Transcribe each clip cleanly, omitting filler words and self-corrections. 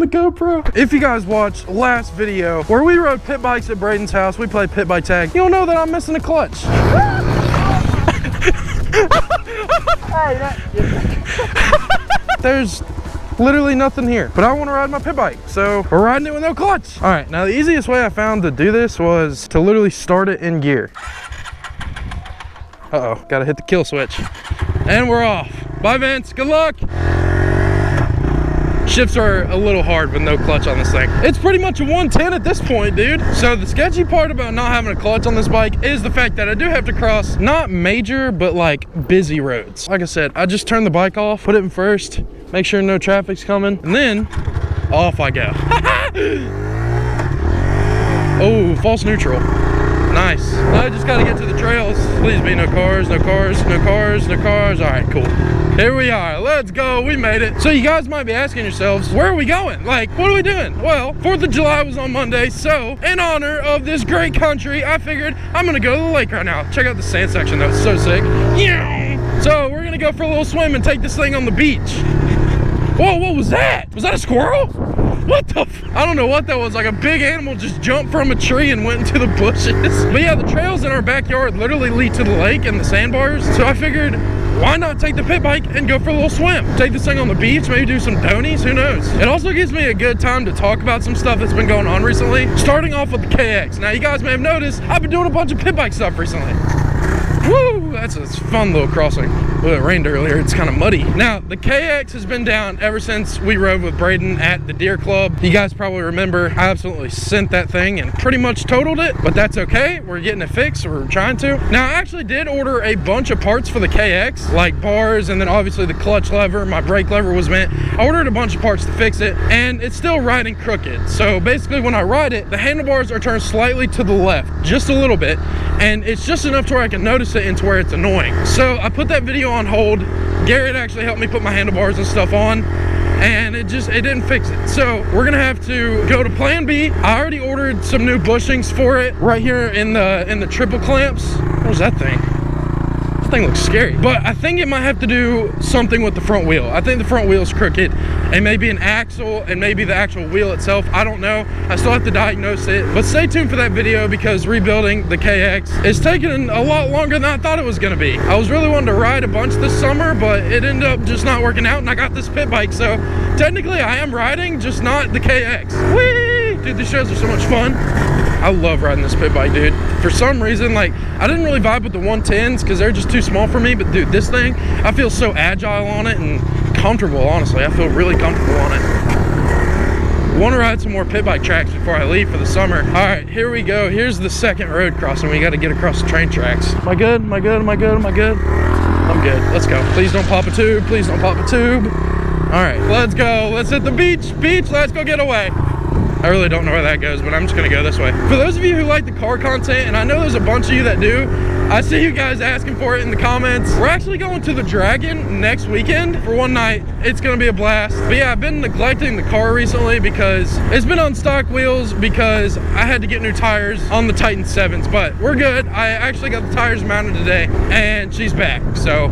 the GoPro. If you guys watched last video where we rode pit bikes at Braden's house, we played pit bike tag, you'll know that I'm missing a clutch. There's literally nothing here, but I want to ride my pit bike, so we're riding it with no clutch. All right, now the easiest way I found to do this was to literally start it in gear. Uh-oh, gotta hit the kill switch. And we're off. Bye, Vince, good luck. Shifts are a little hard with no clutch on this thing. It's pretty much a 110 at this point, dude. So the sketchy part about not having a clutch on this bike is the fact that I do have to cross not major, but like busy roads. Like I said, I just turn the bike off, put it in first, make sure no traffic's coming, and then off I go. Oh, false neutral. Nice. I just gotta get to the trails. Please be no cars, no cars, no cars, no cars. All right, cool. Here we are, let's go, we made it. So you guys might be asking yourselves, where are we going? Like, what are we doing? Well, 4th of July was on Monday, so in honor of this great country, I figured I'm gonna go to the lake right now. Check out the sand section, that was so sick. Yeah. So we're gonna go for a little swim and take this thing on the beach. Whoa, what was that? Was that a squirrel? What the I don't know what that was. Like a big animal just jumped from a tree and went into the bushes. But yeah, the trails in our backyard literally lead to the lake and the sandbars. So I figured, why not take the pit bike and go for a little swim? Take this thing on the beach, maybe do some donies, who knows? It also gives me a good time to talk about some stuff that's been going on recently. Starting off with the KX. Now you guys may have noticed, I've been doing a bunch of pit bike stuff recently. Woo, that's a fun little crossing. Well, it rained earlier, it's kind of muddy. Now, the KX has been down ever since we rode with Braden at the Deer Club. You guys probably remember, I absolutely sent that thing and pretty much totaled it, but that's okay. We're getting it fixed, or we're trying to. Now, I actually did order a bunch of parts for the KX, like bars, and then obviously the clutch lever, my brake lever was bent. I ordered a bunch of parts to fix it, and it's still riding crooked. So basically when I ride it, the handlebars are turned slightly to the left, just a little bit, and it's just enough to where I can notice it into where it's annoying. So I put that video on hold. Garrett actually helped me put my handlebars and stuff on, and it didn't fix it. So we're gonna have to go to plan B. I already ordered some new bushings for it right here in the triple clamps. What's that thing? This thing looks scary, but I think it might have to do something with the front wheel. I think the front wheel's crooked. It may be an axle and maybe the actual wheel itself. I don't know. I still have to diagnose it, but stay tuned for that video because rebuilding the KX is taking a lot longer than I thought it was gonna be. I was really wanting to ride a bunch this summer, but it ended up just not working out, and I got this pit bike, so technically I am riding, just not the KX. Whee! Dude, these shows are so much fun. I love riding this pit bike, dude. For some reason, like, I didn't really vibe with the 110s because they're just too small for me, but dude, this thing, I feel so agile on it and comfortable, honestly. I feel really comfortable on it. Want to ride some more pit bike tracks before I leave for the summer. All right, here we go. Here's the second road crossing. We got to get across the train tracks. Am I good? Am I good? Am I good? Am I good? I'm good. Let's go. Please don't pop a tube. Please don't pop a tube. All right, let's go. Let's hit the beach. Beach, let's go get away. I really don't know where that goes, but I'm just gonna go this way. For those of you who like the car content, and I know there's a bunch of you that do, I see you guys asking for it in the comments. We're actually going to the Dragon next weekend for one night. It's gonna be a blast. But yeah, I've been neglecting the car recently because it's been on stock wheels because I had to get new tires on the Titan 7s, but we're good. I actually got the tires mounted today and she's back. So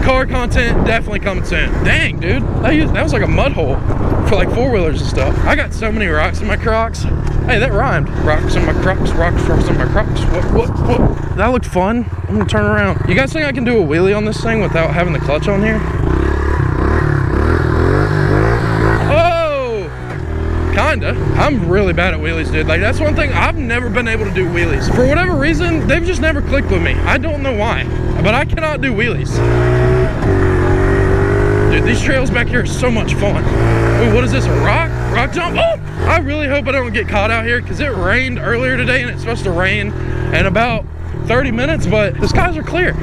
car content definitely coming soon. Dang, dude, that was like a mud hole for like four-wheelers and stuff. I got so many rocks in my Crocs. Hey, that rhymed. Rocks in my Crocs, rocks in my Crocs. What? That looked fun. I'm gonna turn around. You guys think I can do a wheelie on this thing without having the clutch on here? Oh, kinda. I'm really bad at wheelies, dude. Like, that's one thing, I've never been able to do wheelies. For whatever reason, they've just never clicked with me. I don't know why, but I cannot do wheelies. Dude, these trails back here are so much fun. Ooh, what is this, a rock? Rock jump? Oh! I really hope I don't get caught out here because it rained earlier today and it's supposed to rain in about 30 minutes, but the skies are clear.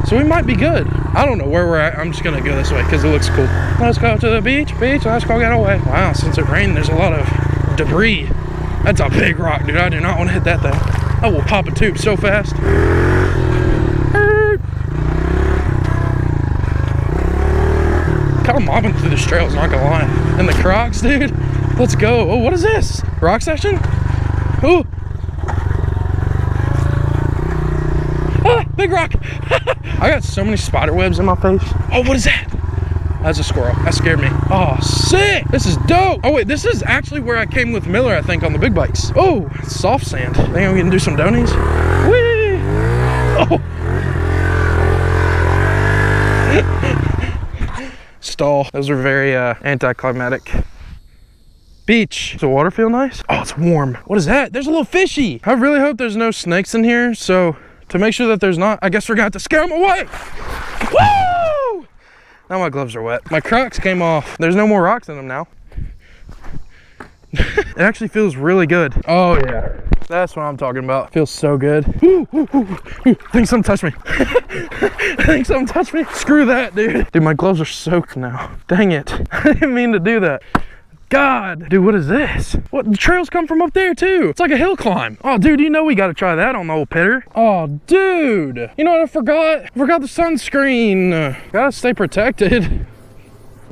So we might be good. I don't know where we're at. I'm just gonna go this way because it looks cool. Let's go to the beach, let's go get away. Wow, since it rained, there's a lot of debris. That's a big rock, dude. I do not want to hit that thing. I will pop a tube so fast. Kind of mobbing through the trails, not gonna lie. And the Crocs, dude. Let's go. Oh, what is this? Rock section? Oh. Ah, big rock. I got so many spider webs in my face. Oh, what is that? that's a squirrel. That scared me. Oh, sick. This is dope. Oh wait, this is actually where I came with Miller, I think, on the big bikes. Oh, soft sand. I think I'm gonna do some donies. Whee! Oh. Stall. Those are very anticlimactic. Beach. Does the water feel nice? Oh, it's warm. What is that? There's a little fishy. I really hope there's no snakes in here. So to make sure that there's not, I guess we're gonna have to scare them away. Woo! Now my gloves are wet. My Crocs came off. There's no more rocks in them now. It actually feels really good. Oh yeah. That's what I'm talking about. Feels so good. Ooh, ooh, ooh, ooh. I think something touched me. I think something touched me. Screw that, dude. Dude, my gloves are soaked now. Dang it. I didn't mean to do that. God, dude, what is this? What, the trails come from up there too. It's like a hill climb. Oh, dude, you know we gotta try that on the old pitter. Oh, dude. You know what I forgot? I forgot the sunscreen. Gotta stay protected.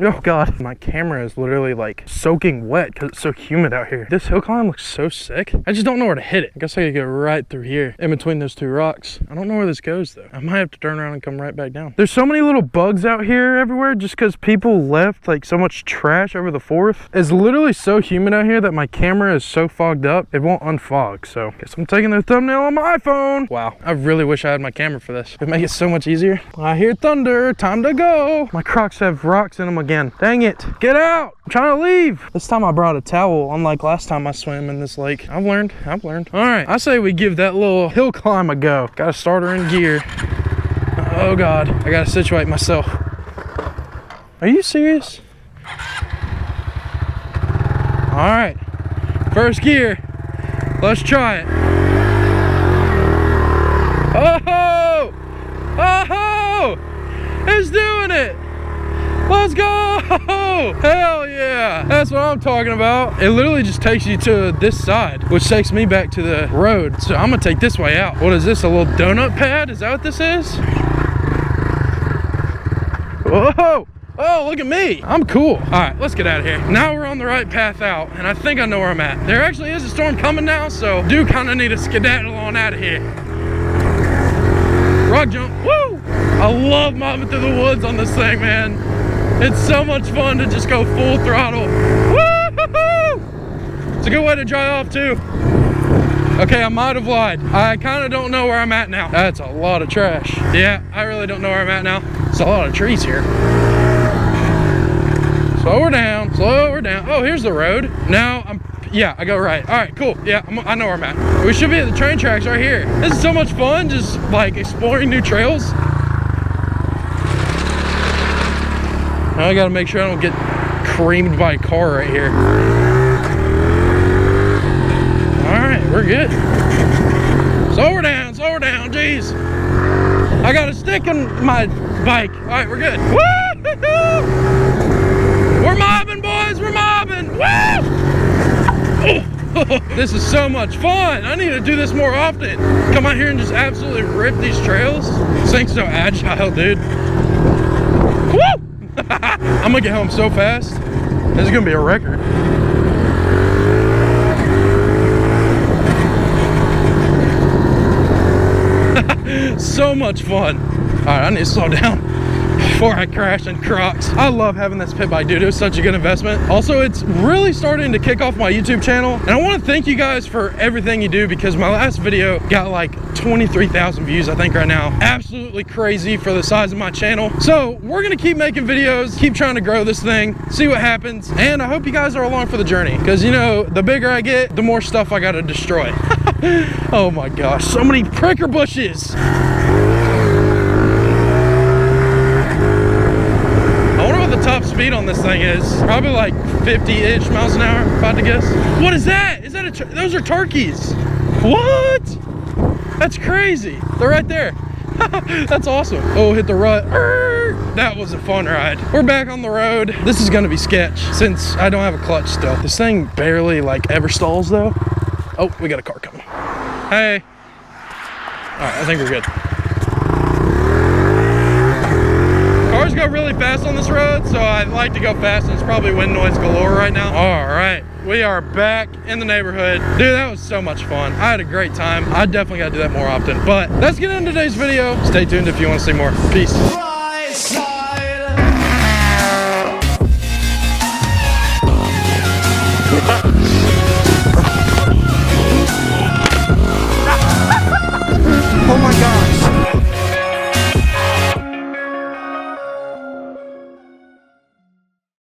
Oh God, my camera is literally like soaking wet because it's so humid out here. This hill climb looks so sick. I just don't know where to hit it. I guess I could go right through here in between those two rocks. I don't know where this goes though. I might have to turn around and come right back down. There's so many little bugs out here everywhere just because people left like so much trash over the 4th. It's literally so humid out here that my camera is so fogged up, it won't unfog. So I guess I'm taking the thumbnail on my iPhone. Wow, I really wish I had my camera for this. It'd make it so much easier. I hear thunder, time to go. My Crocs have rocks in them again. Dang it, get out. I'm trying to leave. This time I brought a towel, unlike last time I swam in this lake. I've learned. All right, I say we give that little hill climb a go. Got to start her in gear. Oh God, I gotta situate myself. Are you serious? All right, first gear. Let's try it. Oh, oh, it's doing it. Let's go! Hell yeah! That's what I'm talking about. It literally just takes you to this side, which takes me back to the road. So I'm gonna take this way out. What is this, a little donut pad? Is that what this is? Whoa! Oh, look at me. I'm cool. All right, let's get out of here. Now we're on the right path out, and I think I know where I'm at. There actually is a storm coming now, so do kind of need to skedaddle on out of here. Rock jump. Woo! I love mobbing through the woods on this thing, man. It's so much fun to just go full throttle. Woo-hoo-hoo! It's a good way to dry off too. Okay, I might have lied. I kind of don't know where I'm at now. That's a lot of trash. Yeah, I really don't know where I'm at now. It's a lot of trees here. Slow her down, slow her down. Oh, here's the road. Now yeah, I go right. All right, cool. Yeah, I know where I'm at. We should be at the train tracks right here. This is so much fun, just like exploring new trails. Now I gotta make sure I don't get creamed by a car right here. All right, we're good. Slow her down, jeez. I got a stick in my bike. All right, we're good. Woo-hoo-hoo! We're mobbing, boys, we're mobbing. Woo! This is so much fun. I need to do this more often. Come out here and just absolutely rip these trails. This thing's so agile, dude. Woo! I'm gonna get home so fast. This is gonna be a record. So much fun. All right, I need to slow down before I crash in Crocs. I love having this pit bike, dude. It was such a good investment. Also, it's really starting to kick off my YouTube channel, and I want to thank you guys for everything you do, because my last video got like 23,000 views, I think, right now. Absolutely crazy for the size of my channel. So we're gonna keep making videos, keep trying to grow this thing, see what happens, and I hope you guys are along for the journey, because you know, the bigger I get, the more stuff I gotta destroy. Oh my gosh, so many pricker bushes. The top speed on this thing is probably like 50-ish miles an hour, if I had to guess. What is that? Is that those are turkeys. What? That's crazy. They're right there. That's awesome. Oh, hit the rut. That was a fun ride. We're back on the road. This is gonna be sketch since I don't have a clutch still. This thing barely like ever stalls though. Oh, we got a car coming. Hey. All right, I think we're good. Cars go really fast on this road, so I like to go fast, and it's probably wind noise galore right now. All right, we are back in the neighborhood. Dude, that was so much fun. I had a great time. I definitely gotta do that more often, but let's get into today's video. Stay tuned if you want to see more. Peace.